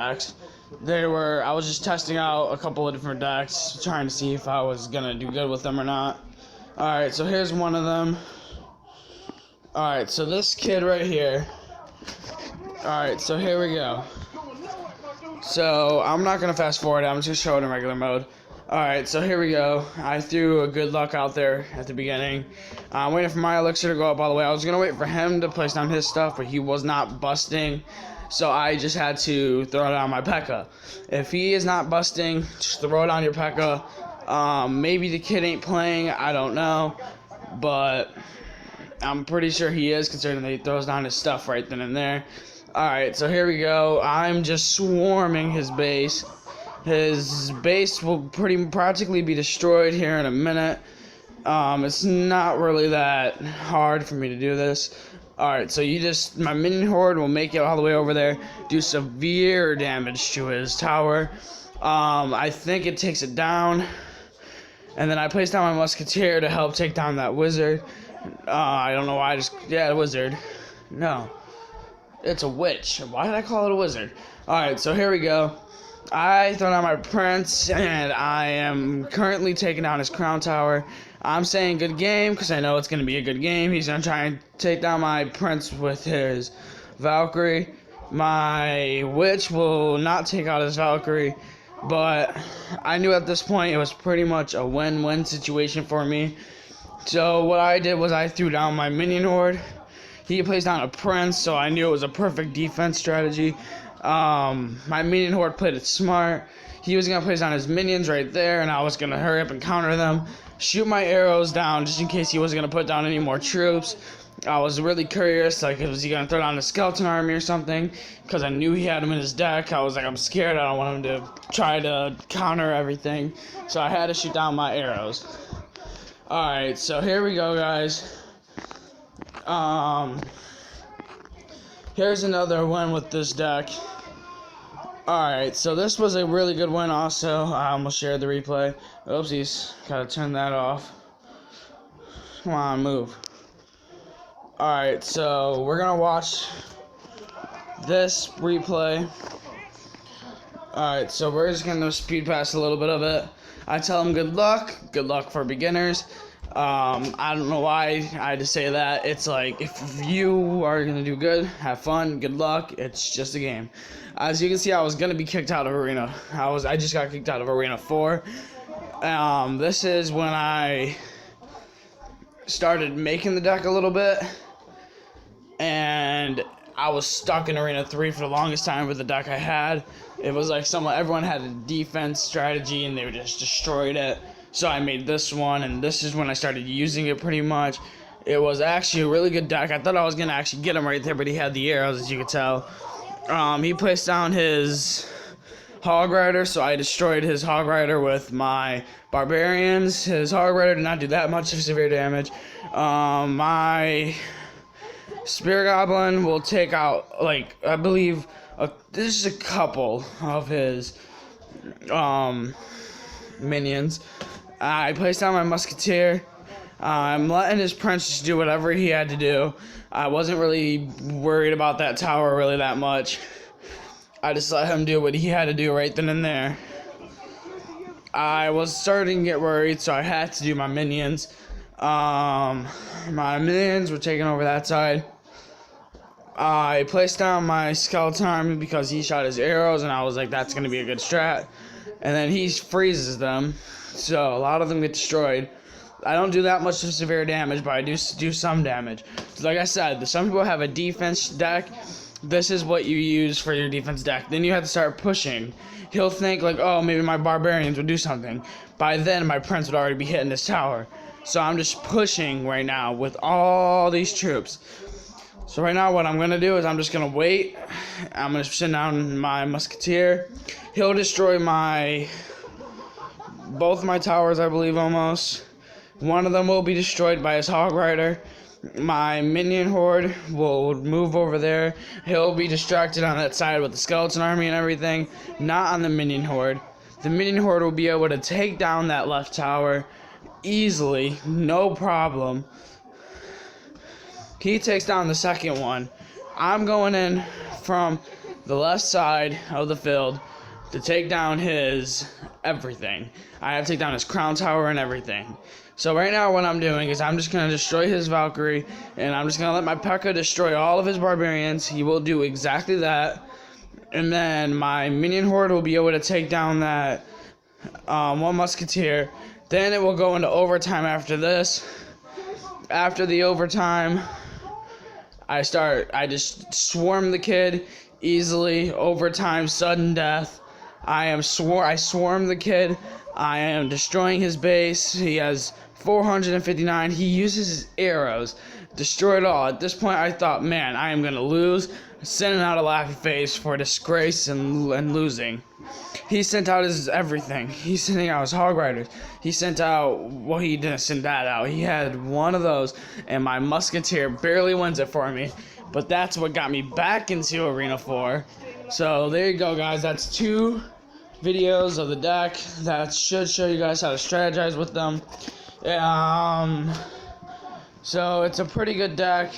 decks. I was just testing out a couple of different decks, trying to see if I was gonna do good with them or not. Alright, so here's one of them. Alright, so this kid right here. Alright, so here we go. So I'm not gonna fast forward it, I'm just gonna show it in regular mode. Alright, so here we go. I threw a good luck out there at the beginning. I'm waiting for my elixir to go up all the way. I was gonna wait for him to place down his stuff, but he was not busting. So I just had to throw it on my P.E.K.K.A. If he is not busting, just throw it on your P.E.K.K.A. Maybe the kid ain't playing, I don't know. But I'm pretty sure he is, considering that he throws down his stuff right then and there. Alright, so here we go. I'm just swarming his base. His base will practically be destroyed here in a minute. It's not really that hard for me to do this. Alright, so my minion horde will make it all the way over there, do severe damage to his tower. I think it takes it down. And then I place down my musketeer to help take down that wizard. I don't know why a wizard. No. It's a witch. Why did I call it a wizard? Alright, so here we go. I throw down my prince, and I am currently taking down his crown tower. I'm saying good game, because I know it's going to be a good game. He's going to try and take down my prince with his Valkyrie. My witch will not take out his Valkyrie, but I knew at this point it was pretty much a win-win situation for me. So what I did was I threw down my minion horde. He placed down a prince, so I knew it was a perfect defense strategy. My minion horde played it smart. He was going to place down his minions right there, and I was going to hurry up and counter them. Shoot my arrows down just in case he wasn't going to put down any more troops. I was really curious, like, was he going to throw down a skeleton army or something? Because I knew he had him in his deck. I was like, I'm scared. I don't want him to try to counter everything. So I had to shoot down my arrows. Alright, so here we go, guys. Here's another win with this deck. Alright, so this was a really good win also. I almost shared the replay. Oopsies, gotta turn that off. Come on, move. Alright, so we're gonna watch this replay. Alright, so we're just gonna speed past a little bit of it. I tell him good luck for beginners. I don't know why I had to say that. It's like, if you are gonna do good, have fun, good luck, it's just a game. As you can see, I was gonna be kicked out of Arena. I just got kicked out of Arena 4. This is when I started making the deck a little bit, and I was stuck in Arena 3 for the longest time with the deck I had. It was like everyone had a defense strategy, and they just destroyed it. So I made this one, and this is when I started using it pretty much. It was actually a really good deck. I thought I was going to actually get him right there, but he had the arrows, as you could tell. He placed down his Hog Rider, so I destroyed his Hog Rider with my Barbarians. His Hog Rider did not do that much of severe damage. My Spear Goblin will take out, like, I believe, this is a couple of his minions. I placed down my musketeer. I'm letting his prince just do whatever he had to do. I wasn't really worried about that tower really that much. I just let him do what he had to do right then and there. I was starting to get worried, so I had to do my minions. My minions were taking over that side. I placed down my skeleton army because he shot his arrows, and I was like, that's going to be a good strat. And then he freezes them, so a lot of them get destroyed. I don't do that much of severe damage, but I do some damage. Like I said, some people have a defense deck. This is what you use for your defense deck. Then you have to start pushing. He'll think like, oh, maybe my barbarians would do something. By then, my prince would already be hitting this tower. So I'm just pushing right now with all these troops. So right now what I'm going to do is I'm just going to wait. I'm going to send down my musketeer. He'll destroy both my towers, I believe, almost. One of them will be destroyed by his Hog Rider. My minion horde will move over there. He'll be distracted on that side with the skeleton army and everything. Not on the minion horde. The minion horde will be able to take down that left tower easily, no problem. He takes down the second one. I'm going in from the left side of the field to take down his everything. I have to take down his crown tower and everything. So right now what I'm doing is I'm just going to destroy his Valkyrie, and I'm just going to let my P.E.K.K.A. destroy all of his barbarians. He will do exactly that. And then my minion horde will be able to take down that one musketeer. Then it will go into overtime after this. After the overtime, I just swarm the kid easily. Overtime, sudden death. I swarm the kid. I am destroying his base. He has 459. He uses his arrows. Destroy it all. At this point, I thought, man, I am going to lose. Sending out a laughing face for disgrace and losing. He sent out his everything. He's sending out his Hog Riders. He sent out, well, he didn't send that out. He had one of those, and my Musketeer barely wins it for me. But that's what got me back into Arena 4. So there you go, guys. That's 2 videos of the deck that should show you guys how to strategize with them. So it's a pretty good deck.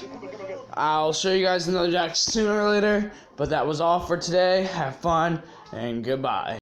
I'll show you guys another deck sooner or later. But that was all for today. Have fun, and goodbye.